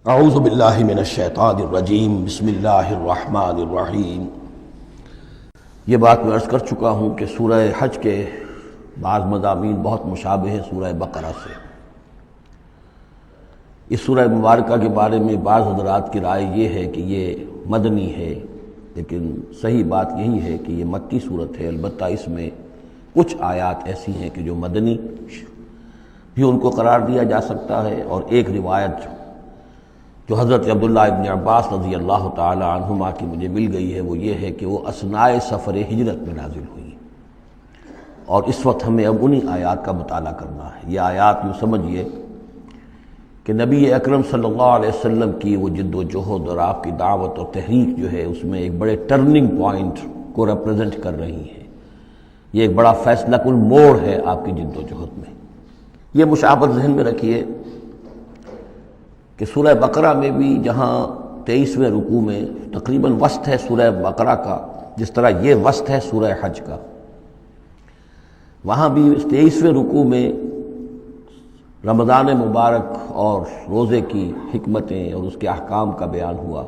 اعوذ باللہ من الشیطان الرجیم بسم اللہ الرحمن الرحیم۔ یہ بات میں عرض کر چکا ہوں کہ سورہ حج کے بعض مضامین بہت مشابہ ہیں سورہ بقرہ سے۔ اس سورہ مبارکہ کے بارے میں بعض حضرات کی رائے یہ ہے کہ یہ مدنی ہے، لیکن صحیح بات یہی ہے کہ یہ مکی صورت ہے۔ البتہ اس میں کچھ آیات ایسی ہیں کہ جو مدنی بھی ان کو قرار دیا جا سکتا ہے، اور ایک روایت جو حضرت عبداللہ ابن عباس رضی اللہ تعالی عنہما کی مجھے مل گئی ہے وہ یہ ہے کہ وہ اثناء سفر ہجرت میں نازل ہوئی، اور اس وقت ہمیں اب انہی آیات کا مطالعہ کرنا ہے۔ یہ آیات یوں سمجھیے کہ نبی اکرم صلی اللہ علیہ وسلم کی وہ جد و جہد اور آپ کی دعوت اور تحریک جو ہے اس میں ایک بڑے ٹرننگ پوائنٹ کو ریپرزینٹ کر رہی ہے۔ یہ ایک بڑا فیصلہ کن موڑ ہے آپ کی جد و جہد میں۔ یہ مشابہت ذہن میں رکھیے کہ سورہ بقرہ میں بھی جہاں 23ویں رکوع میں تقریباً وسط ہے سورہ بقرہ کا، جس طرح یہ وسط ہے سورہ حج کا، وہاں بھی 23ویں رکوع میں رمضان مبارک اور روزے کی حکمتیں اور اس کے احکام کا بیان ہوا۔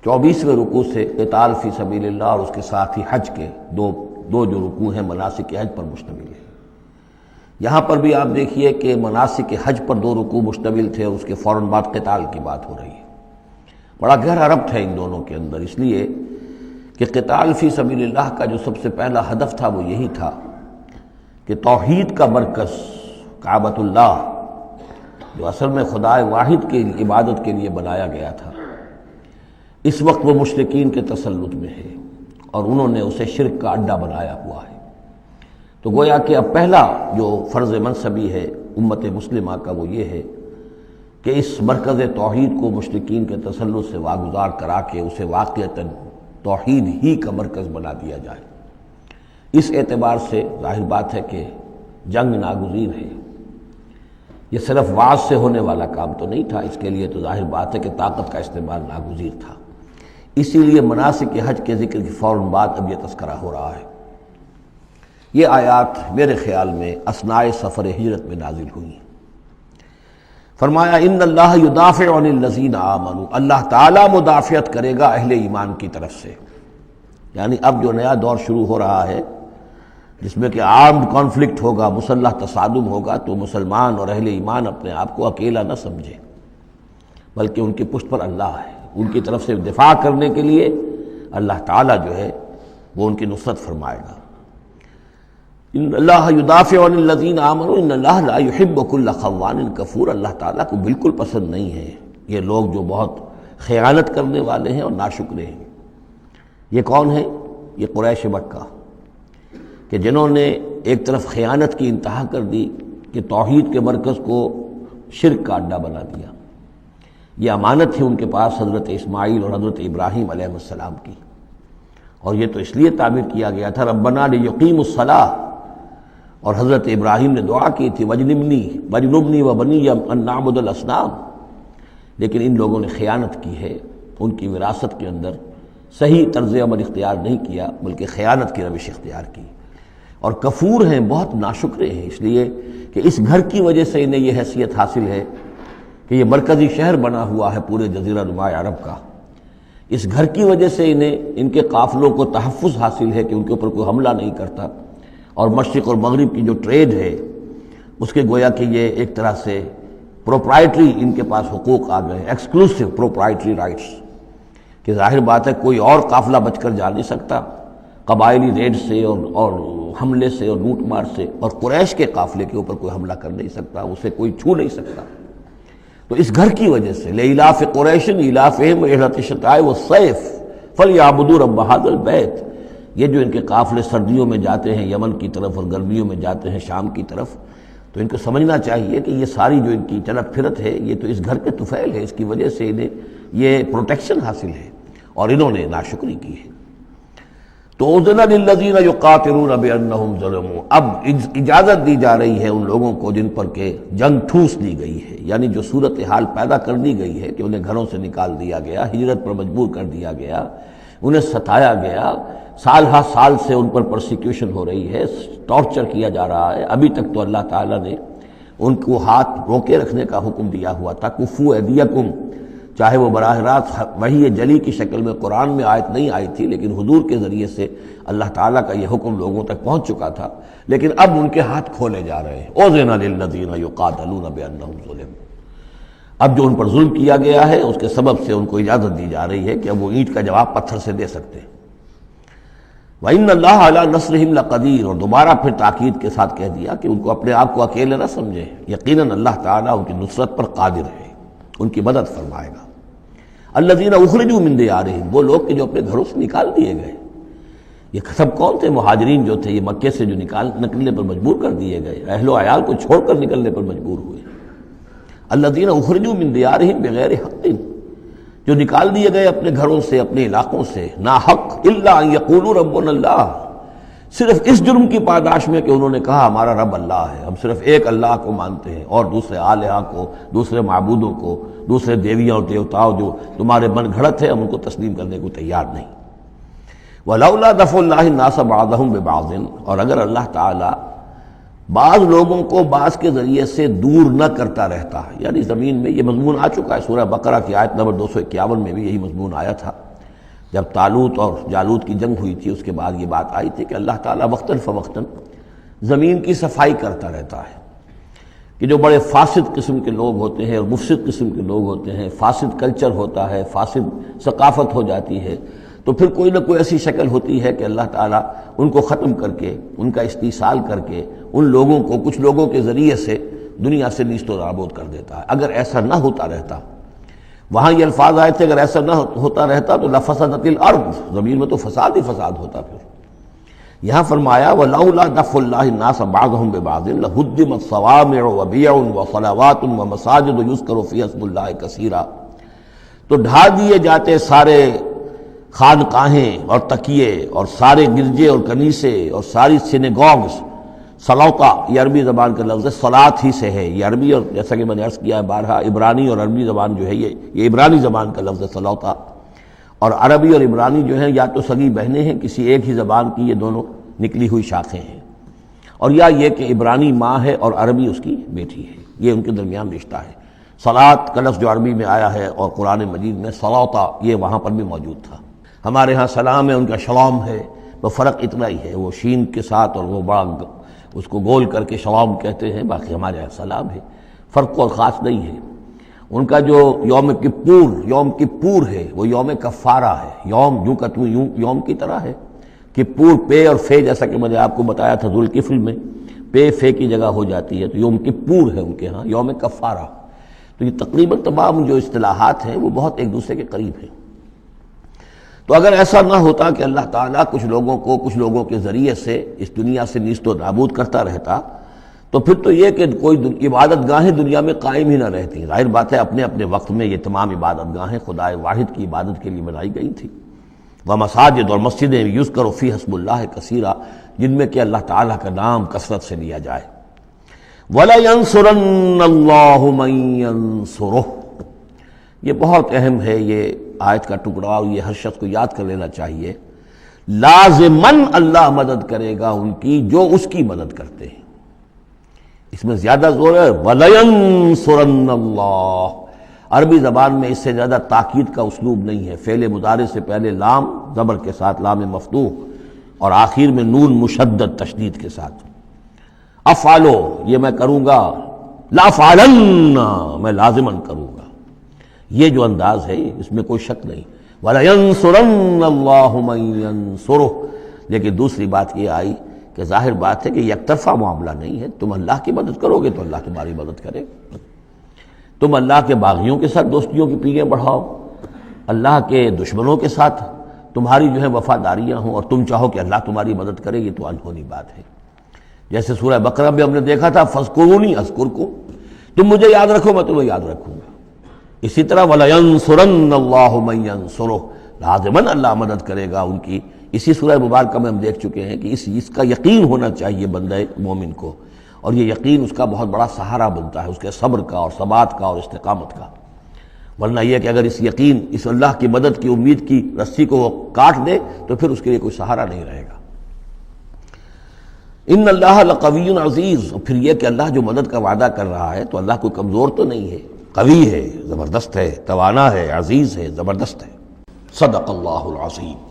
24ویں رکوع سے قتال فی سبیل اللہ اور اس کے ساتھ ہی حج کے دو جو رکوع ہیں مناسک حج پر مشتمل ہے۔ یہاں پر بھی آپ دیکھیے کہ مناسک حج پر 2 رکوع مشتمل تھے، اور اس کے فوراً بعد قتال کی بات ہو رہی ہے۔ بڑا گہرا ربط ہے ان دونوں کے اندر، اس لیے کہ قتال فی سبیل اللہ کا جو سب سے پہلا ہدف تھا وہ یہی تھا کہ توحید کا مرکز کعبۃ اللہ، جو اصل میں خدا واحد کی عبادت کے لیے بنایا گیا تھا، اس وقت وہ مشرکین کے تسلط میں ہے، اور انہوں نے اسے شرک کا اڈا بنایا ہوا ہے۔ تو گویا کہ اب پہلا جو فرض منصبی ہے امت مسلمہ کا وہ یہ ہے کہ اس مرکز توحید کو مشرکین کے تسلط سے واگزار کرا کے اسے واقعتاً توحید ہی کا مرکز بنا دیا جائے۔ اس اعتبار سے ظاہر بات ہے کہ جنگ ناگزیر ہے۔ یہ صرف واعظ سے ہونے والا کام تو نہیں تھا، اس کے لیے تو ظاہر بات ہے کہ طاقت کا استعمال ناگزیر تھا۔ اسی لیے مناسک حج کے ذکر کے فوراً بعد اب یہ تذکرہ ہو رہا ہے۔ یہ آیات میرے خیال میں اثناء سفر ہجرت میں نازل ہوئی۔ فرمایا ان اللہ یدافع عن الذین آمنوا، اللہ تعالیٰ مدافعت کرے گا اہل ایمان کی طرف سے۔ یعنی اب جو نیا دور شروع ہو رہا ہے جس میں کہ آرمڈ کانفلکٹ ہوگا، مسلح تصادم ہوگا، تو مسلمان اور اہل ایمان اپنے آپ کو اکیلا نہ سمجھے، بلکہ ان کی پشت پر اللہ ہے۔ ان کی طرف سے دفاع کرنے کے لیے اللہ تعالیٰ جو ہے وہ ان کی نصرت فرمائے گا۔ ان اللہ یدافع عن الذین آمنوا ان اللہ لا یحب کل خوان کفور، اللہ تعالیٰ کو بالکل پسند نہیں ہے یہ لوگ جو بہت خیانت کرنے والے ہیں اور ناشکرے ہیں۔ یہ کون ہیں؟ یہ قریش مکہ، کہ جنہوں نے ایک طرف خیانت کی انتہا کر دی کہ توحید کے مرکز کو شرک کا اڈا بنا دیا۔ یہ امانت تھی ان کے پاس حضرت اسماعیل اور حضرت ابراہیم علیہ السلام کی، اور یہ تو اس لیے تعمیر کیا گیا تھا ربنا لیقیموا الصلاۃ، اور حضرت ابراہیم نے دعا کی تھی وجنبنی وبنی ان نعبد الاصنام، لیکن ان لوگوں نے خیانت کی ہے، ان کی وراثت کے اندر صحیح طرز عمل اختیار نہیں کیا بلکہ خیانت کی روش اختیار کی، اور کفور ہیں، بہت ناشکرے ہیں، اس لیے کہ اس گھر کی وجہ سے انہیں یہ حیثیت حاصل ہے کہ یہ مرکزی شہر بنا ہوا ہے پورے جزیرہ نما عرب کا۔ اس گھر کی وجہ سے انہیں ان کے قافلوں کو تحفظ حاصل ہے کہ ان کے اوپر کوئی حملہ نہیں کرتا، اور مشرق اور مغرب کی جو ٹریڈ ہے اس کے گویا کہ یہ ایک طرح سے پروپرائٹری ان کے پاس حقوق آ گئے ہیں، ایکسکلوسیو پروپرائٹری رائٹس، کہ ظاہر بات ہے کوئی اور قافلہ بچ کر جا نہیں سکتا قبائلی ریڈ سے اور حملے سے اور لوٹ مار سے، اور قریش کے قافلے کے اوپر کوئی حملہ کر نہیں سکتا، اسے کوئی چھو نہیں سکتا۔ تو اس گھر کی وجہ سے لإلاف قریش إِلَافِهِمْ رِحْلَةَ الشِّتَاءِ وَالصَّيْفِ فَلْيَعْبُدُوا رَبَّ هَذَا الْبَيْتِ۔ یہ جو ان کے قافلے سردیوں میں جاتے ہیں یمن کی طرف اور گرمیوں میں جاتے ہیں شام کی طرف، تو ان کو سمجھنا چاہیے کہ یہ ساری جو ان کی چلت پھرت ہے یہ تو اس گھر کے طفیل ہے، اس کی وجہ سے انہیں یہ پروٹیکشن حاصل ہے، اور انہوں نے ناشکری کی ہے۔ تو اذن للذین یقاتلون بانہم ظلموا، اب اجازت دی جا رہی ہے ان لوگوں کو جن پر کہ جنگ ٹھوس دی گئی ہے، یعنی جو صورتحال پیدا کر دی گئی ہے کہ انہیں گھروں سے نکال دیا گیا، ہجرت پر مجبور کر دیا گیا، انہیں ستایا گیا، سال ہر سال سے ان پر پرسیکیوشن ہو رہی ہے، ٹارچر کیا جا رہا ہے۔ ابھی تک تو اللہ تعالیٰ نے ان کو ہاتھ روکے رکھنے کا حکم دیا ہوا تھا، کفو ایدیکم، چاہے وہ براہ راست وحی جلی کی شکل میں قرآن میں آیت نہیں آئی تھی، لیکن حضور کے ذریعے سے اللہ تعالیٰ کا یہ حکم لوگوں تک پہنچ چکا تھا، لیکن اب ان کے ہاتھ کھولے جا رہے ہیں۔ اذن للذین یقاتلون بانہم ظلموا، اب جو ان پر ظلم کیا گیا ہے اس کے سبب سے ان کو اجازت دی جا رہی ہے کہ اب وہ اینٹ کا جواب پتھر سے دے سکتے ہیں۔ وَإِنَّ اللَّهَ عَلَىٰ نَصْرِهِمْ لَقَدِيرٌ، اور دوبارہ پھر تاکید کے ساتھ کہہ دیا کہ ان کو اپنے آپ کو اکیلے نہ سمجھیں، یقیناً اللہ تعالیٰ ان کی نصرت پر قادر ہے، ان کی مدد فرمائے گا۔ الذین اخرجوا من دیارہم، وہ لوگ کہ جو اپنے گھروں سے نکال دیے گئے، یہ سب کون تھے؟ مہاجرین جو تھے، یہ مکے سے جو نکلنے پر مجبور کر دیے گئے، اہل و عیال کو چھوڑ کر نکلنے پر مجبور ہوئے۔ الذین اخرجوا من دیارہم بغیر حق، جو نکال دیے گئے اپنے گھروں سے، اپنے علاقوں سے نا حق، الا ان یقولوا ربنا اللہ، صرف اس جرم کی پاداش میں کہ انہوں نے کہا ہمارا رب اللہ ہے، ہم صرف ایک اللہ کو مانتے ہیں اور دوسرے آلہہ کو، دوسرے معبودوں کو، دوسرے دیویاں اور دیوتاؤں جو تمہارے من گھڑت ہے، ہم ان کو تسلیم کرنے کو تیار نہیں۔ ولولا دفع اللہ الناس بعضهم ببعض، اور اگر اللہ تعالی بعض لوگوں کو بعض کے ذریعے سے دور نہ کرتا رہتا، یعنی زمین میں یہ مضمون آ چکا ہے، سورہ بقرہ کی آیت نمبر 251 میں بھی یہی مضمون آیا تھا، جب طالوت اور جالوت کی جنگ ہوئی تھی، اس کے بعد یہ بات آئی تھی کہ اللہ تعالیٰ وقتاً فوقتاً زمین کی صفائی کرتا رہتا ہے، کہ جو بڑے فاسد قسم کے لوگ ہوتے ہیں اور مفسد قسم کے لوگ ہوتے ہیں، فاسد کلچر ہوتا ہے، فاسد ثقافت ہو جاتی ہے، تو پھر کوئی نہ کوئی ایسی شکل ہوتی ہے کہ اللہ تعالیٰ ان کو ختم کر کے، ان کا استیصال کر کے، ان لوگوں کو کچھ لوگوں کے ذریعے سے دنیا سے نیست و نابود کر دیتا ہے۔ اگر ایسا نہ ہوتا رہتا، وہاں یہ الفاظ آئے تھے، اگر ایسا نہ ہوتا رہتا تو لفسدت الارض، زمین میں تو فساد ہی فساد ہوتا۔ پھر یہاں فرمایا وَلَوْلَا دَفْعُ اللَّهِ النَّاسَ بَعْضَهُم بِبَعْضٍ لَهُدِّمَتْ صَوَامِعُ وَبِيَعٌ وَصَلَوَاتٌ وَمَسَاجِدُ يُذْكَرُ فِيهَا اسْمُ اللَّهِ كَثِيرًا، تو ڈھا دیے جاتے سارے خانقاہیں اور تکیے اور سارے گرجے اور کنیسے اور ساری سینیگوگز۔ صلوتا یہ عربی زبان کا لفظ ہے، صلاۃ ہی سے ہے، یہ عربی اور جیسا کہ میں نے عرض کیا ہے بارہا، عبرانی اور عربی زبان جو ہے یہ عبرانی زبان کا لفظ ہے صلوتا، اور عربی اور عبرانی جو ہیں یا تو سگی بہنیں ہیں، کسی ایک ہی زبان کی یہ دونوں نکلی ہوئی شاخیں ہیں، اور یا یہ کہ عبرانی ماں ہے اور عربی اس کی بیٹی ہے، یہ ان کے درمیان رشتہ ہے۔ صلاۃ کا لفظ جو عربی میں آیا ہے اور قرآن مجید میں صلوتا، یہ وہاں پر بھی موجود تھا۔ ہمارے ہاں سلام ہے، ان کا شلام ہے، وہ فرق اتنا ہی ہے، وہ شین کے ساتھ اور وہ بڑا اس کو گول کر کے شلام کہتے ہیں، باقی ہمارے یہاں سلام ہے، فرق اور خاص نہیں ہے۔ ان کا جو یوم کپور ہے وہ یوم کفارہ ہے، یوم یوں کا تو یوں یوم کی طرح ہے، کپور پے اور فے، جیسا کہ میں نے آپ کو بتایا تھا ذوالکفل میں پے فے کی جگہ ہو جاتی ہے، تو یوم کپور ہے ان کے ہاں، یوم کفارہ۔ تو یہ تقریباً تمام جو اصطلاحات ہیں وہ بہت ایک دوسرے کے قریب ہیں۔ تو اگر ایسا نہ ہوتا کہ اللہ تعالیٰ کچھ لوگوں کو کچھ لوگوں کے ذریعے سے اس دنیا سے نیست و نابود کرتا رہتا، تو پھر تو یہ کہ کوئی عبادت گاہیں دنیا میں قائم ہی نہ رہتی۔ ظاہر بات ہے اپنے اپنے وقت میں یہ تمام عبادت گاہیں خدائے واحد کی عبادت کے لیے بنائی گئی تھی، ومساجد، اور مسجدیں یذکر فیہا اسم اللہ کثیرا، جن میں کہ اللہ تعالیٰ کا نام کثرت سے لیا جائے۔ وَلَيَنصُرَنَّ اللَّهُ مَن يَنصُرُهُ، یہ بہت اہم ہے، یہ آیت کا ٹکڑا، اور یہ ہر شخص کو یاد کر لینا چاہیے۔ لازماً اللہ مدد کرے گا ان کی جو اس کی مدد کرتے ہیں، اس میں زیادہ زور ہے وَلَيَنصُرَنَّ اللَّهُ، عربی زبان میں اس سے زیادہ تاکید کا اسلوب نہیں ہے۔ فعل مضارع سے پہلے لام زبر کے ساتھ، لام مفتوح، اور آخر میں نون مشدد تشدید کے ساتھ۔ افعلو، یہ میں کروں گا، لافعلن، میں لازماً کروں گا، یہ جو انداز ہے اس میں کوئی شک نہیں۔ وَلَيَنصُرَنَّ اللَّهُ مَن يَنصُرُهُ، لیکن دوسری بات یہ آئی کہ ظاہر بات ہے کہ یک طرفہ معاملہ نہیں ہے، تم اللہ کی مدد کرو گے تو اللہ تمہاری مدد کرے گا۔ تم اللہ کے باغیوں کے ساتھ دوستیوں کی پیلیں بڑھاؤ، اللہ کے دشمنوں کے ساتھ تمہاری جو ہے وفاداریاں ہوں، اور تم چاہو کہ اللہ تمہاری مدد کرے، یہ تو انہونی بات ہے۔ جیسے سورہ بقرہ میں ہم نے دیکھا تھا فَاذْكُرُونِی أَذْكُرْكُم، تم مجھے یاد رکھو میں تمہیں یاد رکھوں گا۔ اسی طرح وَلَيَنصُرَنَّ اللَّهُ مَن يَنصُرُهُ، لازماً اللہ مدد کرے گا ان کی۔ اسی سورہ مبارکہ میں ہم دیکھ چکے ہیں کہ اس کا یقین ہونا چاہیے بندہ مومن کو، اور یہ یقین اس کا بہت بڑا سہارا بنتا ہے، اس کے صبر کا اور ثبات کا اور استقامت کا۔ ورنہ یہ کہ اگر اس یقین، اس اللہ کی مدد کی امید کی رسی کو وہ کاٹ دے تو پھر اس کے لیے کوئی سہارا نہیں رہے گا۔ ان اللہ لقوی عزیز، اور پھر یہ کہ اللہ جو مدد کا وعدہ کر رہا ہے تو اللہ کوئی کمزور تو نہیں ہے، قوی ہے، زبردست ہے، توانا ہے، عزیز ہے، زبردست ہے۔ صدق اللہ العظیم۔